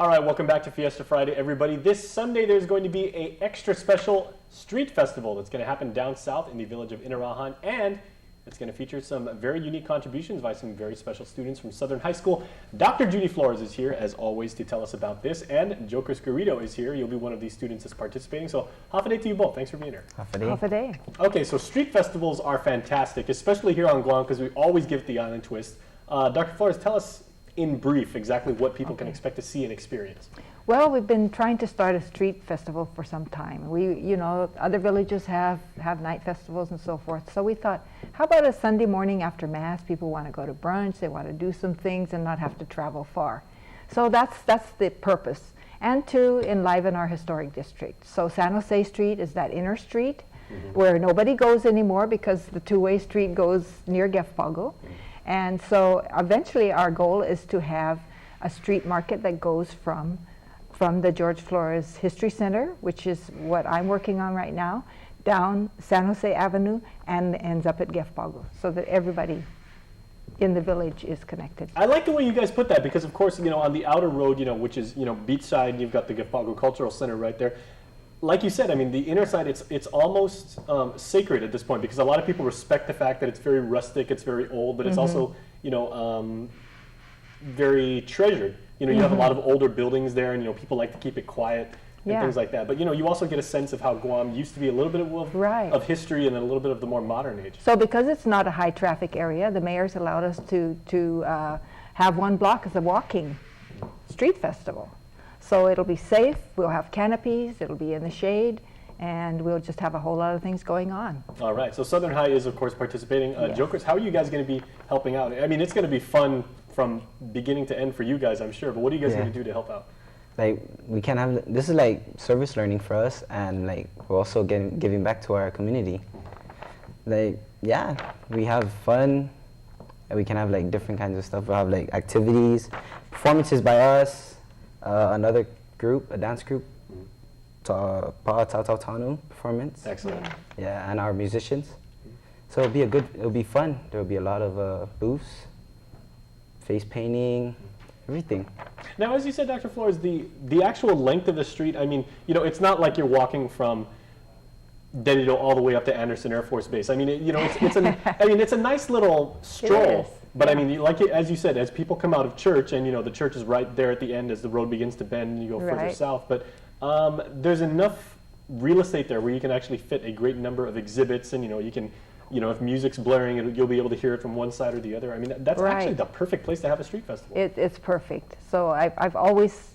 All right, welcome back to Fiesta Friday, everybody. This Sunday, there's going to be an extra special street festival that's going to happen down south in the village of Inarajan, and it's going to feature some very unique contributions by some very special students from Southern High School. Dr. Judy Flores is here, as always, to tell us about this, and Joker Scarito is here. You'll be one of these students that's participating, so half a day to you both. Thanks for being here. Half a day. Half a day. Okay, so street festivals are fantastic, especially here on Guam, because we always give it the island twist. Dr. Flores, tell us in brief exactly what people can expect to see and experience. Well, we've been trying to start a street festival for some time. Other villages have night festivals and so forth. So we thought, how about a Sunday morning after Mass? People want to go to brunch, they want to do some things and not have to travel far. So that's the purpose, and to enliven our historic district. So San Jose Street is that inner street where nobody goes anymore because the two-way street goes near Gefpago. And so eventually our goal is to have a street market that goes from the George Flores History Center, which is what I'm working on right now, down San Jose Avenue and ends up at Gefpago, so that everybody in the village is connected. I like the way you guys put that because, of course, on the outer road, which is, beachside, you've got the Gefpago Cultural Center right there. Like you said, I mean, the inner side, it's almost sacred at this point because a lot of people respect the fact that it's very rustic, it's very old, but it's also, very treasured. You have a lot of older buildings there, and people like to keep it quiet and things like that. But you also get a sense of how Guam used to be a little bit of history and then a little bit of the more modern age. So because it's not a high traffic area, the mayor's allowed us to have one block as a walking street festival. So it'll be safe, we'll have canopies, it'll be in the shade, and we'll just have a whole lot of things going on. All right, so Southern High is, of course, participating. Yes. Jokers, how are you guys going to be helping out? I mean, it's going to be fun from beginning to end for you guys, I'm sure, but what are you guys going to do to help out? Like, we can have, this is like service learning for us, and like, we're also giving back to our community. Like, yeah, we have fun, and we can have like different kinds of stuff. We'll have like activities, performances by us, another group, a dance group, Pa Tau Tau Tanu performance. Excellent. Yeah, and our musicians. So it'll be fun. There'll be a lot of booths, face painting, everything. Now, as you said, Dr. Flores, the actual length of the street, I mean, it's not like you're walking from Dedido all the way up to Anderson Air Force Base. I mean, it's a nice little stroll. But I mean, as you said, as people come out of church, and the church is right there at the end as the road begins to bend and you go further south. But there's enough real estate there where you can actually fit a great number of exhibits, and you can, if music's blaring, you'll be able to hear it from one side or the other. I mean, that's actually the perfect place to have a street festival. It's perfect. So I've always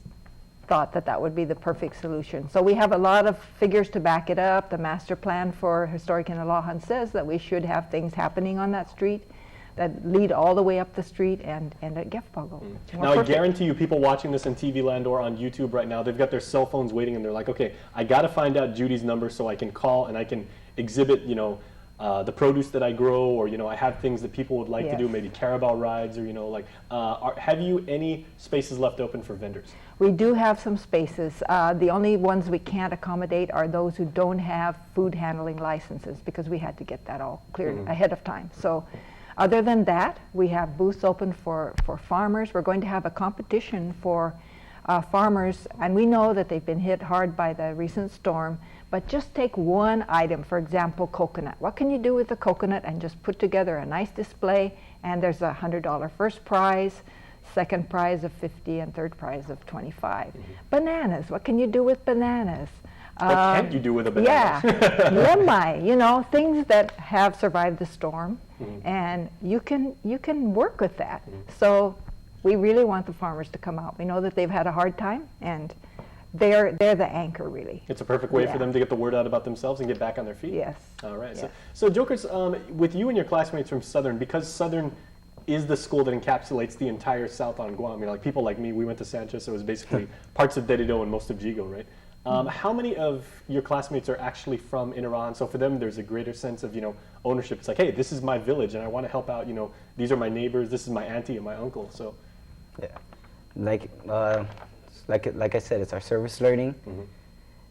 thought that would be the perfect solution. So we have a lot of figures to back it up. The master plan for Historic Inarajan says that we should have things happening on that street that lead all the way up the street and at Gefpago. Now, I guarantee you, people watching this in TV land or on YouTube right now, they've got their cell phones waiting, and they're like, okay, I got to find out Judy's number so I can call and I can exhibit, the produce that I grow, or I have things that people would like to do, maybe carabao rides, or have you any spaces left open for vendors? We do have some spaces. The only ones we can't accommodate are those who don't have food handling licenses, because we had to get that all cleared ahead of time. So other than that, we have booths open for farmers. We're going to have a competition for farmers, and we know that they've been hit hard by the recent storm, but just take one item, for example, coconut. What can you do with the coconut? And just put together a nice display, and there's a $100 first prize, second prize of $50, and third prize of $25. Bananas, what can you do with bananas? What can't you do with a banana? Yeah, lemai, things that have survived the storm, and you can work with that. So we really want the farmers to come out. We know that they've had a hard time, and they're the anchor, really. It's a perfect way for them to get the word out about themselves and get back on their feet. Yes. All right. Yeah. So Jokers, with you and your classmates from Southern, because Southern is the school that encapsulates the entire South on Guam. Like people like me, we went to Sanchez, so it was basically parts of Dedido and most of Jigo, right? How many of your classmates are actually from Inarajan? So for them, there's a greater sense of, ownership. It's like, hey, this is my village, and I want to help out. These are my neighbors. This is my auntie and my uncle. So, yeah, like I said, it's our service learning,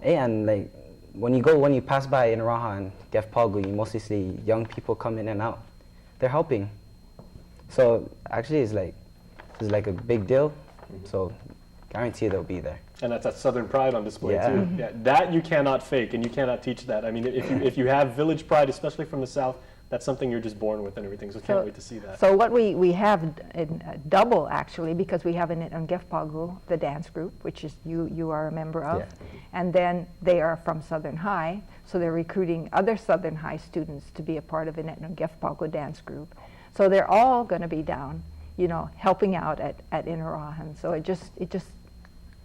and like when you pass by Inarajan, Gefpago, you mostly see young people come in and out. They're helping. So actually, it's like a big deal. So guarantee they'll be there. And that's that Southern pride on display Yeah. too. Yeah, that you cannot fake, and you cannot teach that. I mean, if you have village pride, especially from the South, that's something you're just born with and everything. So can't wait to see that. So what we have in double actually, because we have in Ngefpagu the dance group, which is you are a member of, Yeah. and then they are from Southern High, so they're recruiting other Southern High students to be a part of the Ngefpagu dance group. So they're all going to be down, you know, helping out at Inarajan. So it just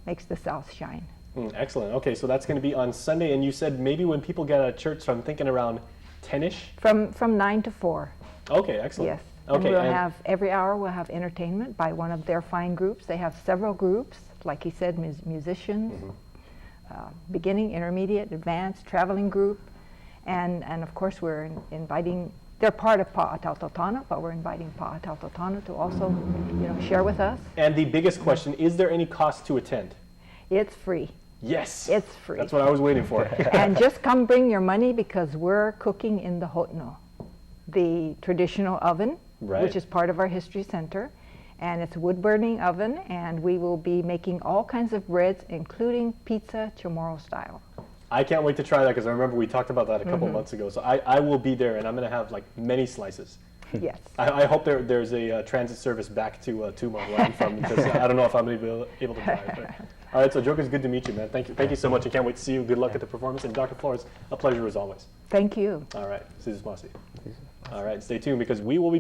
makes the South shine. Excellent. Okay, so that's going to be on Sunday, and you said maybe when people get out of church, so I'm thinking around 10-ish? From 9 to 4. Okay, excellent. Yes. And Okay, we'll have, every hour we'll have entertainment by one of their fine groups. They have several groups, like he said, musicians, beginning, intermediate, advanced, traveling group. And of course we're inviting, they're part of Pa'atautotana, but we're inviting Pa'atautotana to also, you know, share with us. And the biggest question, is there any cost to attend? It's free. Yes. It's free. That's what I was waiting for. And just come bring your money because we're cooking in the hotno, the traditional oven, Right. which is part of our history center. And it's a wood burning oven, and we will be making all kinds of breads, including pizza Chamorro style. I can't wait to try that because I remember we talked about that a couple months ago. So I will be there, and I'm going to have like many slices. Yes. I hope there's a transit service back to Tuma, where I'm from, because I don't know if I'm going to be able to drive. But. All right, so Joker, it's good to meet you, man. Thank you so much. I can't wait to see you. Good luck at the performance. And Dr. Flores, a pleasure as always. Thank you. All right, this is Mossy. All right, stay tuned because we will be back.